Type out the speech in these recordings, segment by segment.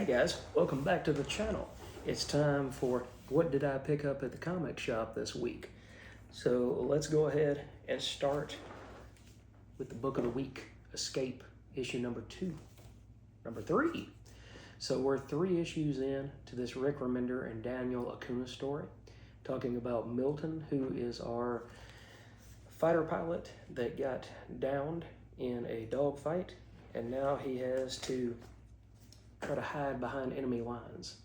Hey guys, welcome back to the channel. It's time for what did I pick up at the comic shop this week. So let's go ahead and start with the book of the week, Escape, issue number 3. So we're 3 issues in to this Rick Remender and Daniel Acuna story, talking about Milton, who is our fighter pilot that got downed in a dogfight, and now he has to try to hide behind enemy lines.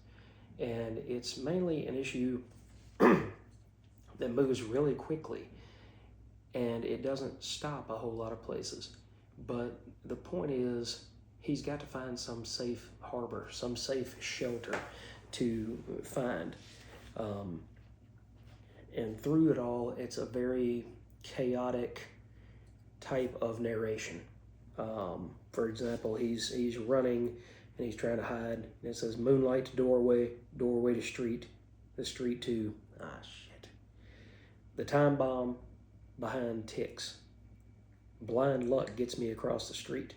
And it's mainly an issue that moves really quickly, and it doesn't stop a whole lot of places. But the point is, he's got to find some safe harbor, some safe shelter to find. And through it all, it's a very chaotic type of narration. For example, he's running and he's trying to hide. And it says moonlight to doorway, doorway to street, the street to, the time bomb behind ticks. Blind luck gets me across the street.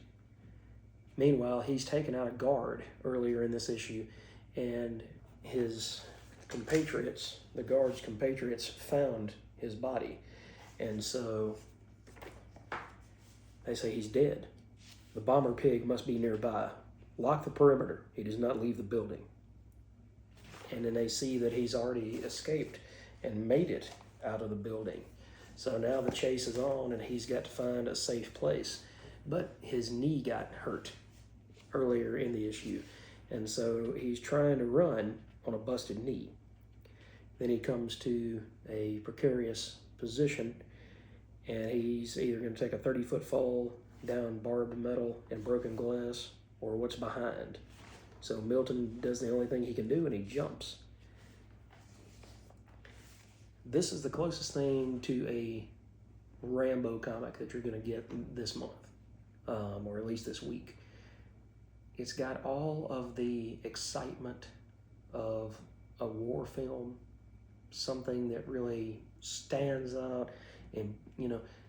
Meanwhile, he's taken out a guard earlier in this issue, and his compatriots, the guard's compatriots, found his body. And so they say he's dead. The bomber pig must be nearby. Lock the perimeter. He does not leave the building. And then they see that he's already escaped and made it out of the building. So now the chase is on, and he's got to find a safe place. But his knee got hurt earlier in the issue, and so he's trying to run on a busted knee. Then he comes to a precarious position, and he's either going to take a 30-foot fall down barbed metal and broken glass, or what's behind. So Milton does the only thing he can do, and he jumps. This is the closest thing to a Rambo comic that you're going to get this month, or at least this week. It's got all of the excitement of a war film, something that really stands out, and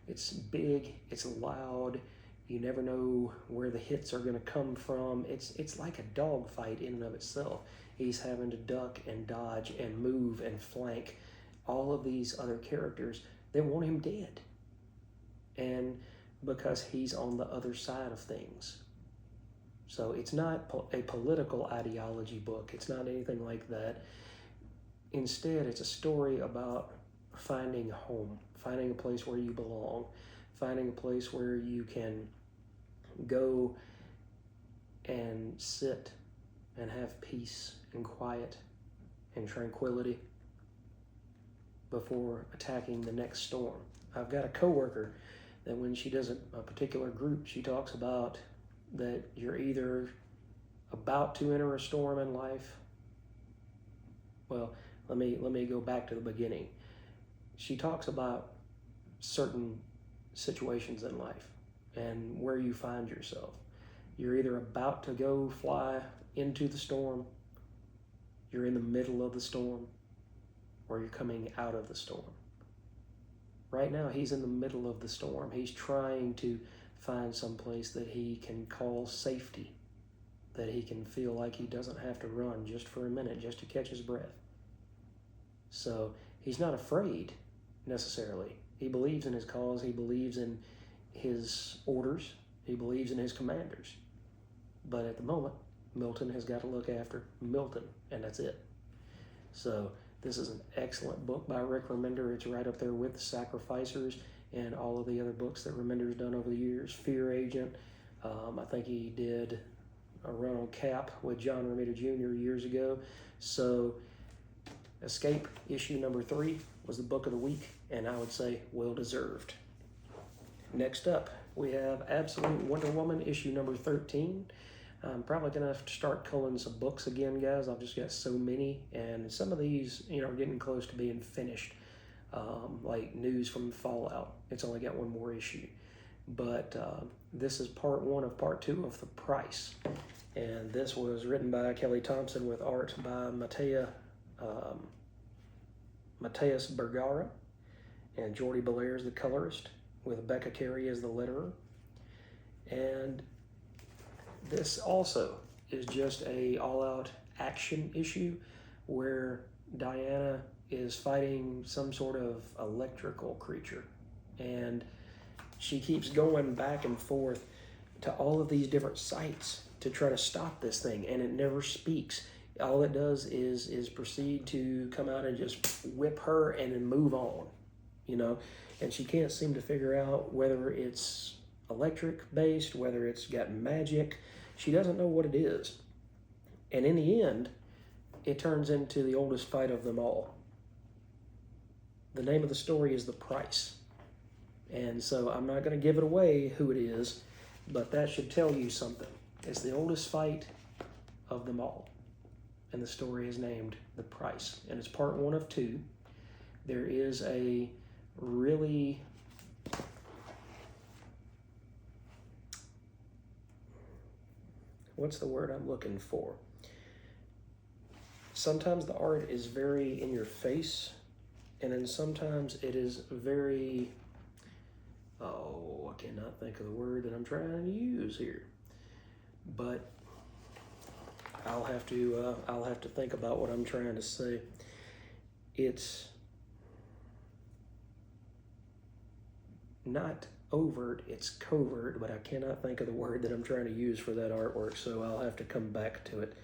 it's big, it's loud. You never know where the hits are going to come from. It's like a dogfight in and of itself. He's having to duck and dodge and move and flank all of these other characters that want him dead. And because he's on the other side of things. So it's not a political ideology book. It's not anything like that. Instead, it's a story about finding home, finding a place where you belong, finding a place where you can go and sit and have peace and quiet and tranquility before attacking the next storm. I've got a coworker that when she does a particular group, she talks about that you're either about to enter a storm in life. Well, let me go back to the beginning. She talks about certain situations in life and where you find yourself. You're either about to go fly into the storm, you're in the middle of the storm, or you're coming out of the storm. Right now, he's in the middle of the storm. He's trying to find some place that he can call safety, that he can feel like he doesn't have to run just for a minute, just to catch his breath. So he's not afraid necessarily. He believes in his cause. He believes in his orders. He believes in his commanders. But at the moment, Milton has got to look after Milton, and that's it. So this is an excellent book by Rick Remender. It's right up there with The Sacrificers and all of the other books that Remender's done over the years. Fear Agent. I think he did a run on Cap with John Romita Jr. years ago. So Escape, issue number 3, was the book of the week, and I would say well-deserved. Next up, we have Absolute Wonder Woman, issue number 13. I'm probably going to have to start culling some books again, guys. I've just got so many, and some of these, are getting close to being finished. Like News from Fallout. It's only got one more issue. But this is part 1 of part 2 of The Price. And this was written by Kelly Thompson with art by Mateus Bergara, and Jordi Belair is the colorist, with Becca Carey as the letterer. And this also is just a all-out action issue where Diana is fighting some sort of electrical creature, and she keeps going back and forth to all of these different sites to try to stop this thing, and it never speaks. All it does is proceed to come out and just whip her and then move on, you know. And she can't seem to figure out whether it's electric based, whether it's got magic. She doesn't know what it is. And in the end, it turns into the oldest fight of them all. The name of the story is The Price. And so I'm not going to give it away who it is, but that should tell you something. It's the oldest fight of them all. And the story is named The Price. And it's part 1 of 2. There is a really what's the word I'm looking for? Sometimes the art is very in your face, and then sometimes it is very, I cannot think of the word that I'm trying to use here. But I'll have to think about what I'm trying to say. It's not overt, it's covert, but I cannot think of the word that I'm trying to use for that artwork, so I'll have to come back to it.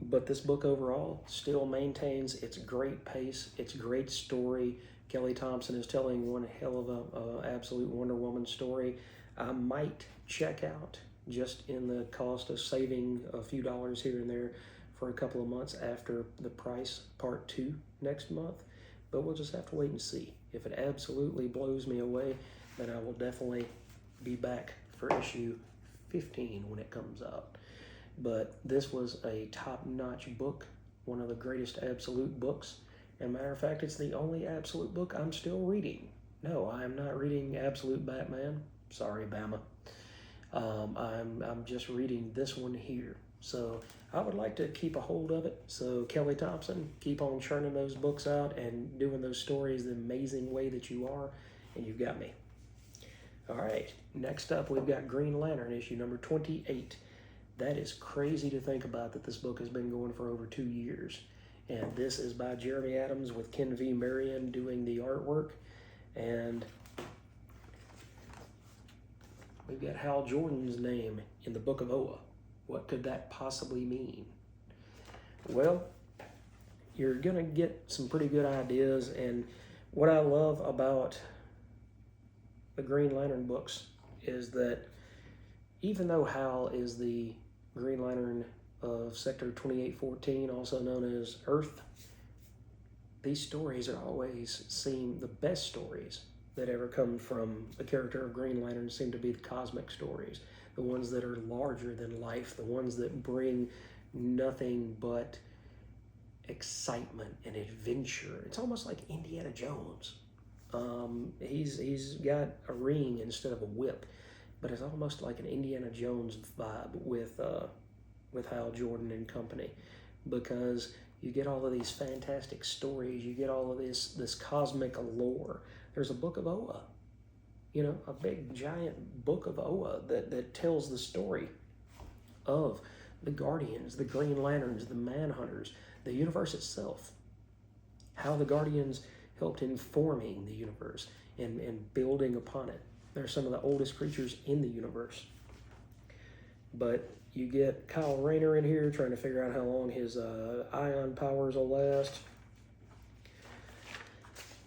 But this book overall still maintains its great pace, its great story. Kelly Thompson is telling one hell of a absolute Wonder Woman story. I might check out, just in the cost of saving a few dollars here and there, for a couple of months after The Price Part 2 next month. But we'll just have to wait and see. If it absolutely blows me away, then I will definitely be back for issue 15 when it comes out. But this was a top-notch book, one of the greatest absolute books. And matter of fact, it's the only absolute book I'm still reading. No, I am not reading Absolute Batman. Sorry, Bama. I'm just reading this one here. So I would like to keep a hold of it. So Kelly Thompson, keep on churning those books out and doing those stories the amazing way that you are, and you've got me. All right, next up we've got Green Lantern issue number 28. That is crazy to think about, that this book has been going for over 2 years. And this is by Jeremy Adams with Ken V. Marion doing the artwork. And we've got Hal Jordan's name in the Book of Oa. What could that possibly mean? Well, you're going to get some pretty good ideas. And what I love about the Green Lantern books is that even though Hal is the Green Lantern of Sector 2814, also known as Earth, these stories are always seem the best stories that ever come from the character of Green Lantern seem to be the cosmic stories, the ones that are larger than life, the ones that bring nothing but excitement and adventure. It's almost like Indiana Jones. He's got a ring instead of a whip, but it's almost like an Indiana Jones vibe with Hal Jordan and company, because you get all of these fantastic stories, you get all of this cosmic lore. There's a Book of Oa, you know, a big giant Book of Oa that tells the story of the Guardians, the Green Lanterns, the Manhunters, the universe itself, how the Guardians helped in forming the universe and building upon it. They're some of the oldest creatures in the universe. But you get Kyle Rayner in here trying to figure out how long his ion powers will last.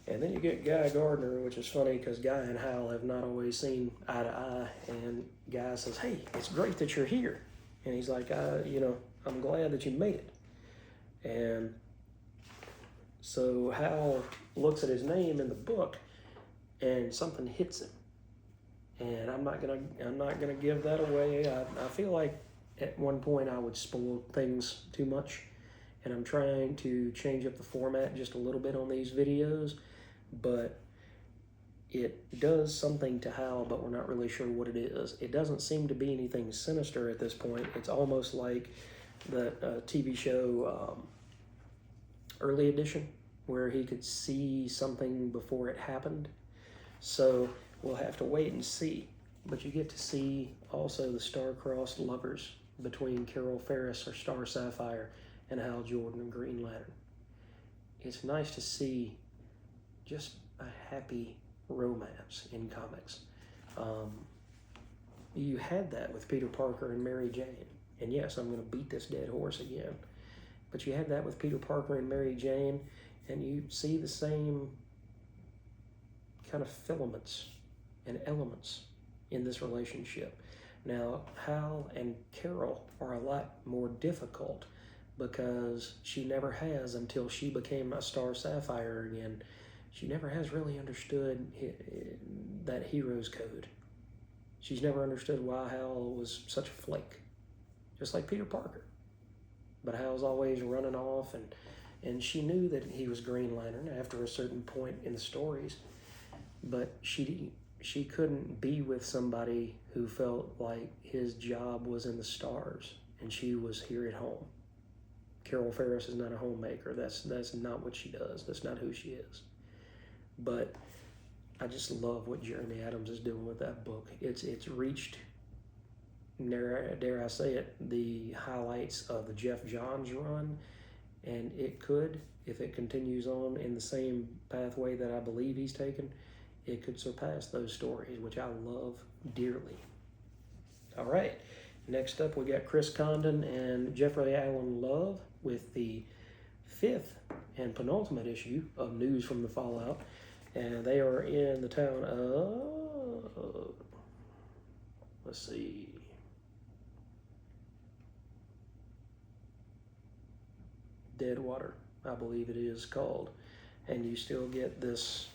And then you get Guy Gardner, which is funny because Guy and Hal have not always seen eye to eye. And Guy says, "Hey, it's great that you're here." And he's like, I'm glad that you made it. And so Hal looks at his name in the book and something hits him. And I'm not gonna give that away. I feel like at one point I would spoil things too much, and I'm trying to change up the format just a little bit on these videos, but it does something to Hal, but we're not really sure what it is. It doesn't seem to be anything sinister at this point. It's almost like the TV show Early Edition, where he could see something before it happened. So we'll have to wait and see. But you get to see also the star-crossed lovers between Carol Ferris or Star Sapphire and Hal Jordan and Green Lantern. It's nice to see just a happy romance in comics. You had that with Peter Parker and Mary Jane. And yes, I'm going to beat this dead horse again. But you had that with Peter Parker and Mary Jane, and you see the same kind of filaments and elements in this relationship. Now, Hal and Carol are a lot more difficult because she never has, until she became a Star Sapphire again, she never has really understood that hero's code. She's never understood why Hal was such a flake, just like Peter Parker. But Hal's always running off, and she knew that he was Green Lantern after a certain point in the stories, but she couldn't be with somebody who felt like his job was in the stars and she was here at home. Carol Ferris is not a homemaker. That's not what she does. That's not who she is. But I just love what Jeremy Adams is doing with that book. It's reached, dare I say it, the highlights of the Jeff Johns run, and it could, if it continues on in the same pathway that I believe he's taken, it could surpass those stories, which I love dearly. All right, next up we got Chris Condon and Jeffrey Allen Love with the 5th and penultimate issue of News from the Fallout, and they are in the town of, let's see, Deadwater, I believe it is called, and you still get this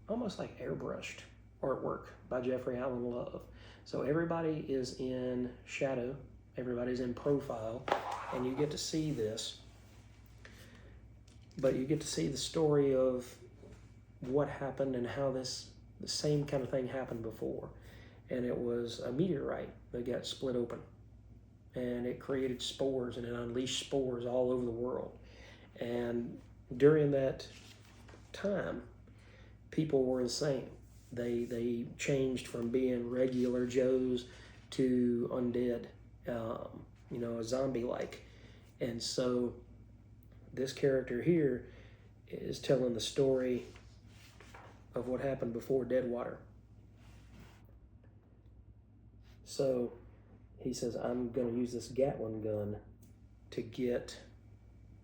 almost like airbrushed artwork by Jeffrey Allen Love. So everybody is in shadow, everybody's in profile, and you get to see this, but you get to see the story of what happened and how the same kind of thing happened before. And it was a meteorite that got split open, and it created spores, and it unleashed spores all over the world. And during that time, people were the same. They changed from being regular Joes to undead, a zombie-like. And so this character here is telling the story of what happened before Deadwater. So he says, I'm going to use this Gatling gun to get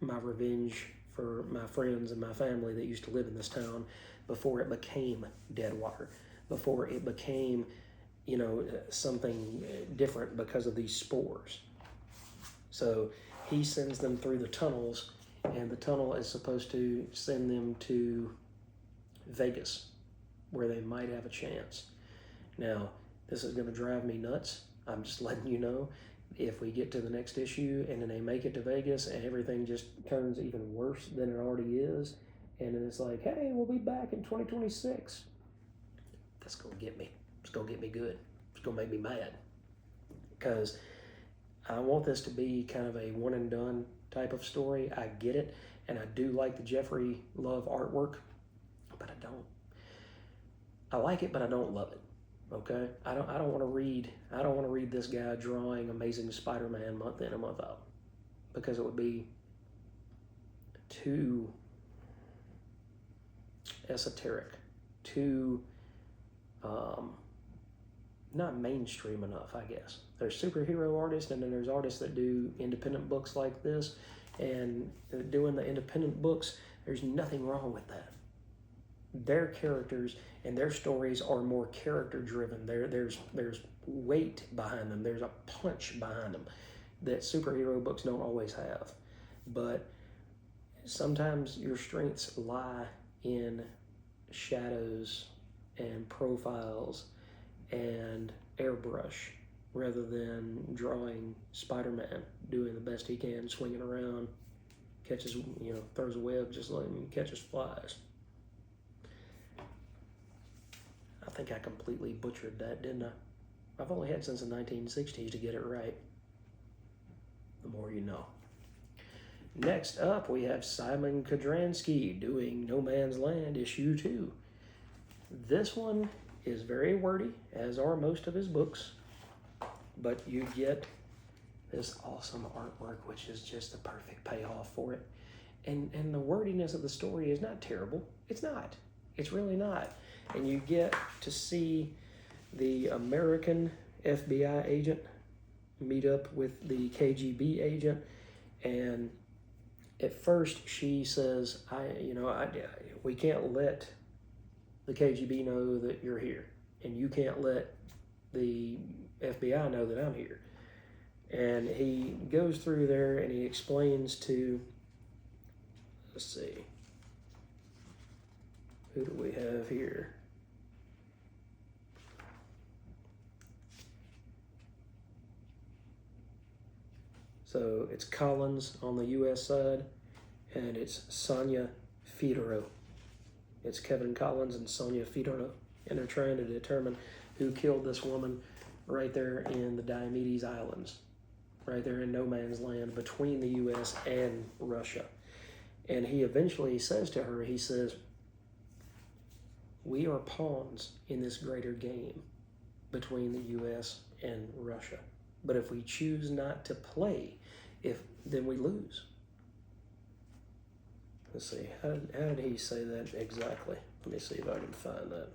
my revenge for my friends and my family that used to live in this town before it became Deadwater, before it became, something different because of these spores. So he sends them through the tunnels, and the tunnel is supposed to send them to Vegas, where they might have a chance. Now, this is going to drive me nuts. I'm just letting you know, if we get to the next issue and then they make it to Vegas and everything just turns even worse than it already is, and then it's like, hey, we'll be back in 2026. That's going to get me. It's going to get me good. It's going to make me mad. Because I want this to be kind of a one and done type of story. I get it. And I do like the Jeffrey Love artwork, but I don't. I like it, but I don't love it. Okay? I don't want to read this guy drawing Amazing Spider-Man month in and month out, because it would be too esoteric, too not mainstream enough, I guess. There's superhero artists, and then there's artists that do independent books like this, and doing the independent books, there's nothing wrong with that. Their characters and their stories are more character driven. There's weight behind them. There's a punch behind them that superhero books don't always have. But sometimes your strengths lie in shadows and profiles and airbrush, rather than drawing Spider-Man doing the best he can, swinging around, catches, throws a web, just letting him catches flies. I think I completely butchered that, didn't I? I've only had since the 1960s to get it right. The more you know. Next up, we have Simon Kodransky doing No Man's Land issue 2. This one is very wordy, as are most of his books, but you get this awesome artwork, which is just the perfect payoff for it. And the wordiness of the story is not terrible. It's not. It's really not. And you get to see the American FBI agent meet up with the KGB agent, and at first she says, we can't let the KGB know that you're here, and you can't let the FBI know that I'm here. And he goes through there and he explains to, let's see, who do we have here? So it's Collins on the U.S. side, and it's Sonia Fedorov. It's Kevin Collins and Sonia Fedorov, and they're trying to determine who killed this woman right there in the Diomedes Islands, right there in no man's land between the U.S. and Russia. And he eventually says to her, he says, we are pawns in this greater game between the U.S. and Russia. But if we choose not to play, then we lose. Let's see, how did he say that exactly? Let me see if I can find that.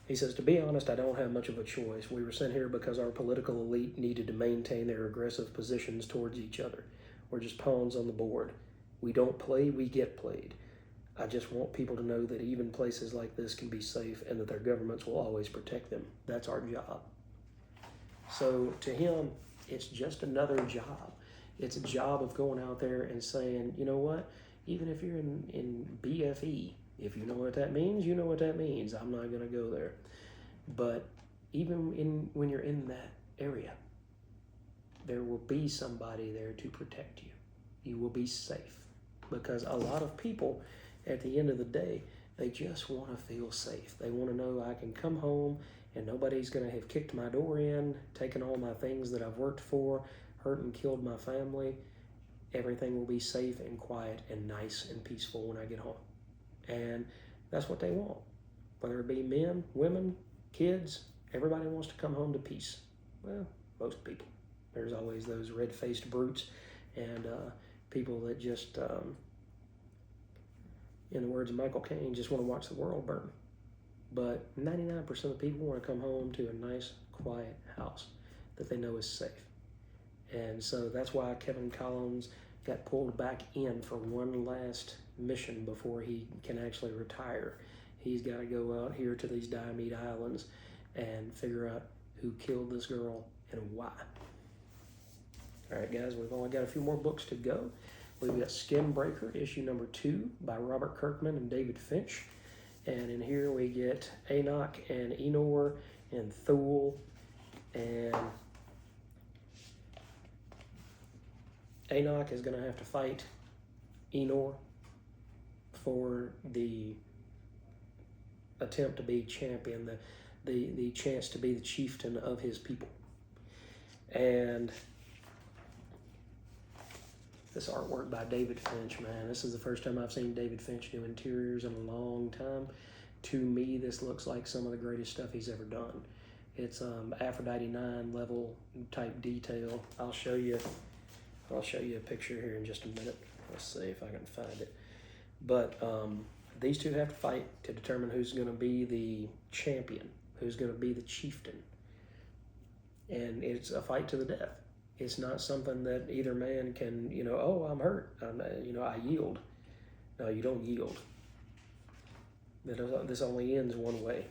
He says, to be honest, I don't have much of a choice. We were sent here because our political elite needed to maintain their aggressive positions towards each other. We're just pawns on the board. We don't play, we get played. I just want people to know that even places like this can be safe and that their governments will always protect them. That's our job. So to him, it's just another job. It's a job of going out there and saying, you know what, even if you're in BFE, if you know what that means, you know what that means. I'm not going to go there. But even when you're in that area, there will be somebody there to protect you. You will be safe. Because a lot of people, at the end of the day, they just want to feel safe. They want to know I can come home and nobody's going to have kicked my door in, taken all my things that I've worked for, hurt and killed my family. Everything will be safe and quiet and nice and peaceful when I get home. And that's what they want. Whether it be men, women, kids, everybody wants to come home to peace. Well, most people. There's always those red-faced brutes and people that just, in the words of Michael Caine, just want to watch the world burn. But 99% of people want to come home to a nice, quiet house that they know is safe. And so that's why Kevin Collins got pulled back in for one last mission before he can actually retire. He's got to go out here to these Diomede Islands and figure out who killed this girl and why. All right, guys, we've only got a few more books to go. We've got Skinbreaker, issue number 2 by Robert Kirkman and David Finch. And in here we get Enoch and Enor and Thule. And Enoch is going to have to fight Enor for the attempt to be champion, the chance to be the chieftain of his people. And this artwork by David Finch, man, this is the first time I've seen David Finch do interiors in a long time. To me, this looks like some of the greatest stuff he's ever done. It's Aphrodite 9 level type detail. I'll show you a picture here in just a minute. Let's see if I can find it. But these two have to fight to determine who's going to be the champion, who's going to be the chieftain. And it's a fight to the death. It's not something that either man can, oh, I'm hurt, I yield. No, you don't yield. This only ends one way.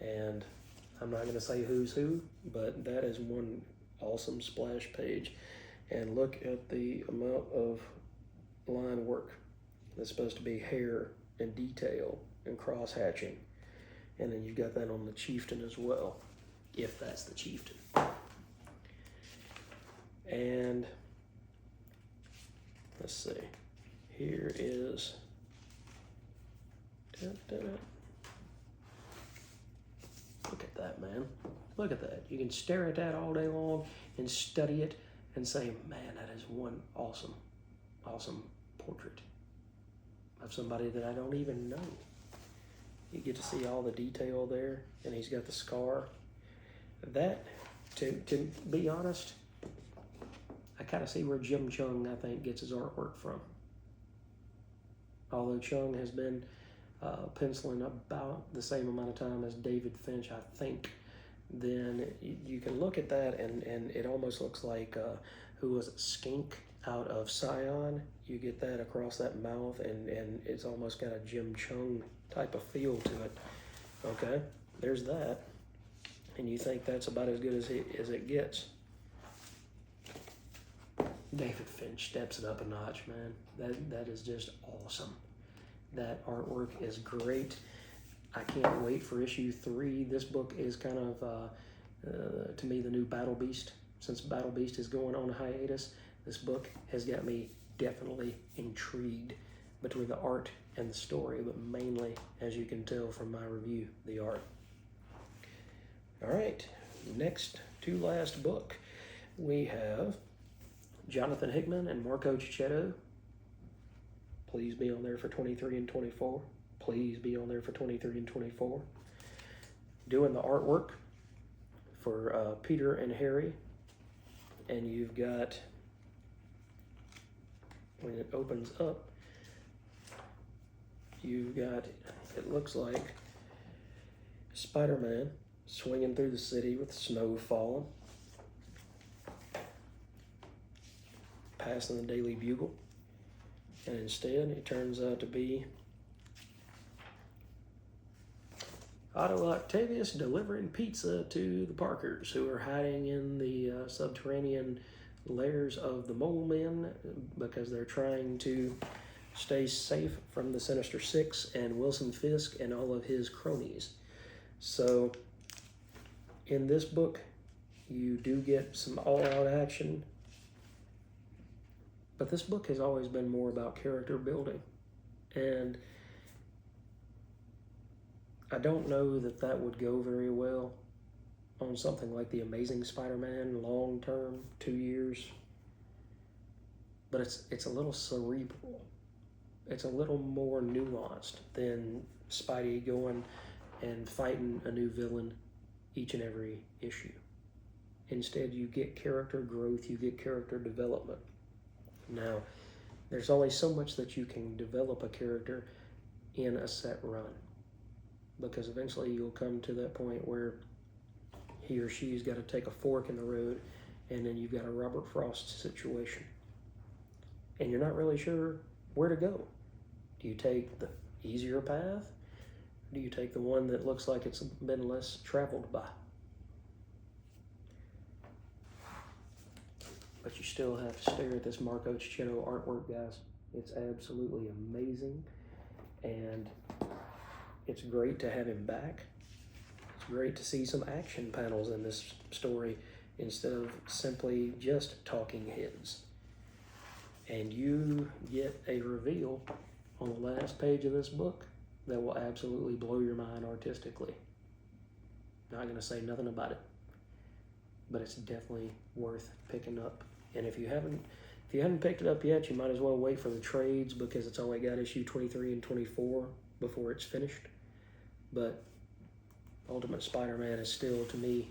And I'm not going to say who's who, but that is one awesome splash page. And look at the amount of line work. That's supposed to be hair and detail and cross hatching. And then you've got that on the chieftain as well, if that's the chieftain. And let's see, here is, look at that, man. Look at that. You can stare at that all day long and study it and say, man, that is one awesome, awesome portrait of somebody that I don't even know. You get to see all the detail there, and he's got the scar. That, to be honest, I kind of see where Jim Chung, I think, gets his artwork from. Although Chung has been penciling about the same amount of time as David Finch, I think, then you can look at that and it almost looks like, who was it, Skink out of Scion. You get that across that mouth, and it's almost got a Jim Chung type of feel to it. Okay, there's that. And you think that's about as good as it gets. David Finch steps it up a notch, man. That is just awesome. That artwork is great. I can't wait for issue 3. This book is kind of, to me, the new Battle Beast. Since Battle Beast is going on hiatus, this book has got me definitely intrigued between the art and the story, but mainly, as you can tell from my review, the art. All right, next to last book, we have Jonathan Hickman and Marco Cicchetto. Please be on there for 23 and 24. Please be on there for 23 and 24. Doing the artwork for Peter and Harry. And you've got, when it opens up, you've got, it looks like Spider-Man swinging through the city with snow falling, passing the Daily Bugle, and instead it turns out to be Otto Octavius delivering pizza to the Parkers, who are hiding in the subterranean layers of the Mole Men because they're trying to stay safe from the Sinister Six and Wilson Fisk and all of his cronies. So in this book, you do get some all-out action, but this book has always been more about character building, and I don't know that that would go very well on something like The Amazing Spider-Man long-term, 2 years, but it's a little cerebral. It's a little more nuanced than Spidey going and fighting a new villain each and every issue. Instead, you get character growth, you get character development. Now, there's only so much that you can develop a character in a set run, because eventually you'll come to that point where he or she's got to take a fork in the road, and then you've got a Robert Frost situation. And you're not really sure where to go. Do you take the easier path? Do you take the one that looks like it's been less traveled by? But you still have to stare at this Marco Cicchetto artwork, guys. It's absolutely amazing, and it's great to have him back. It's great to see some action panels in this story instead of simply just talking heads. And you get a reveal on the last page of this book that will absolutely blow your mind artistically. Not going to say nothing about it, but it's definitely worth picking up. And if you haven't picked it up yet, you might as well wait for the trades, because it's only got issue 23 and 24 before it's finished. But Ultimate Spider-Man is still, to me,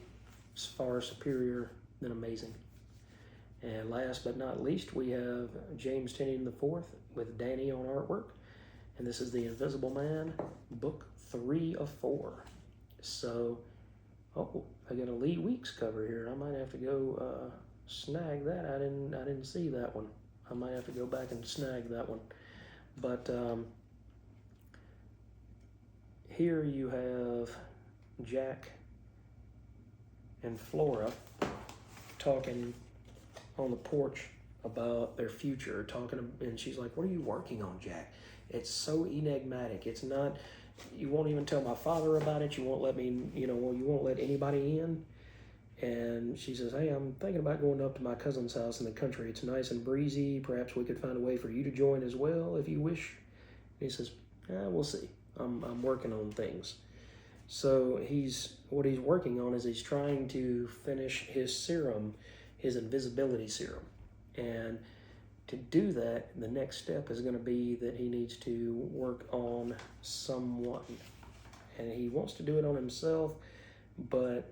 far superior than Amazing. And last but not least, we have James Tynion IV with Danny on artwork. And this is The Invisible Man, book 3 of 4. So, I got a Lee Weeks cover here. I might have to go snag that. I didn't see that one. I might have to go back and snag that one. But here you have Jack and Flora talking on the porch about their future, and she's like, "What are you working on, Jack?" It's so enigmatic. It's not, you won't even tell my father about it. You won't let me, you won't let anybody in. And she says, "Hey, I'm thinking about going up to my cousin's house in the country. It's nice and breezy. Perhaps we could find a way for you to join as well, if you wish." And he says, "We'll see. I'm working on things." So what he's working on is he's trying to finish his serum his invisibility serum. And to do that, the next step is going to be that he needs to work on someone. And he wants to do it on himself, but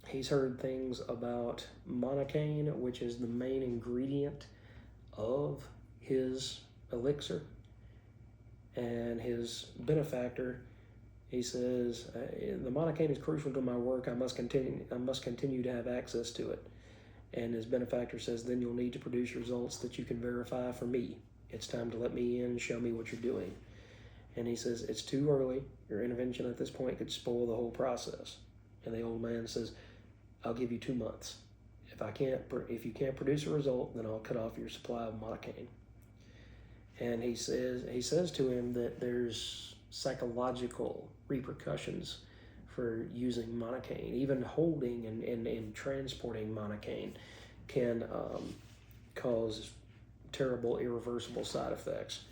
he's heard things about monocaine, which is the main ingredient of his elixir. And his benefactor, he says, the monocaine is crucial to my work. I must continue to have access to it. And his benefactor says, then you'll need to produce results that you can verify for me. It's time to let me in and show me what you're doing. And he says, it's too early. Your intervention at this point could spoil the whole process. And the old man says, I'll give you 2 months. If you can't produce a result, then I'll cut off your supply of monocaine. And he says to him that there's psychological repercussions for using monocaine. Even holding and transporting monocaine can cause terrible, irreversible side effects.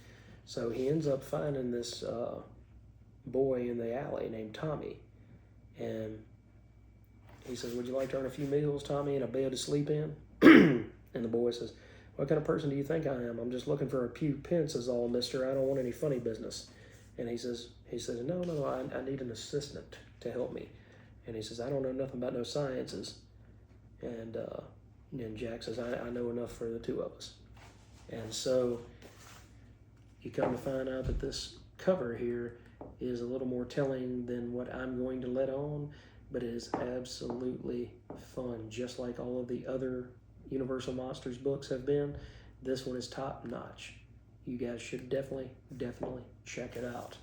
So he ends up finding this boy in the alley named Tommy. And he says, would you like to earn a few meals, Tommy, and a bed to sleep in? And the boy says, what kind of person do you think I am? I'm just looking for a few pence is all, mister. I don't want any funny business. And he says, no, I need an assistant to help me. And he says, I don't know nothing about no sciences. And Jack says, I know enough for the two of us. And so you come to find out that this cover here is a little more telling than what I'm going to let on, but it is absolutely fun. Just like all of the other Universal Monsters books have been, this one is top notch. You guys should definitely check it out.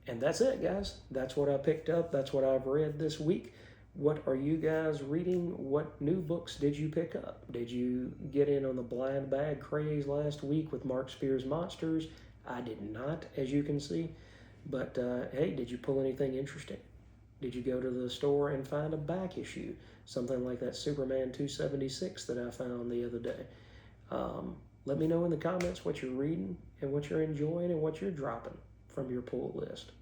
And that's it, guys. That's what I picked up. That's what I've read this week. What are you guys reading? What new books did you pick up? Did you get in on the blind bag craze last week with Mark Spear's Monsters? I did not, as you can see. But hey, did you pull anything interesting? Did you go to the store and find a back issue? Something like that Superman 276 that I found the other day. Let me know in the comments what you're reading and what you're enjoying and what you're dropping from your pull list.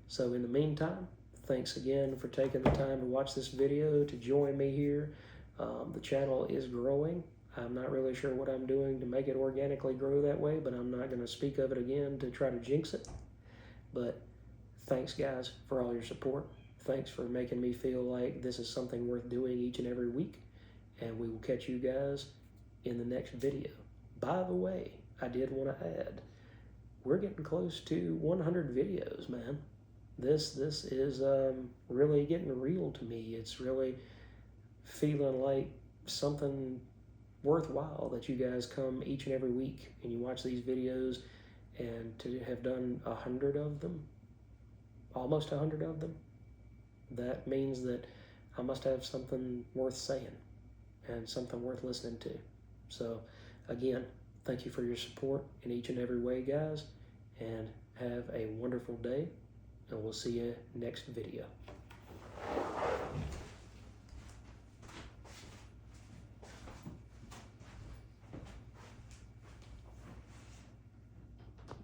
So in the meantime, thanks again for taking the time to watch this video, to join me here. The channel is growing. I'm not really sure what I'm doing to make it organically grow that way, but I'm not going to speak of it again to try to jinx it. But thanks, guys, for all your support. Thanks for making me feel like this is something worth doing each and every week. And we will catch you guys in the next video. By the way, I did want to add, we're getting close to 100 videos, man. This is really getting real to me. It's really feeling like something worthwhile that you guys come each and every week and you watch these videos, and to have done 100 of them, almost 100 of them, that means that I must have something worth saying and something worth listening to. So again, thank you for your support in each and every way, guys, and have a wonderful day, and we'll see you next video.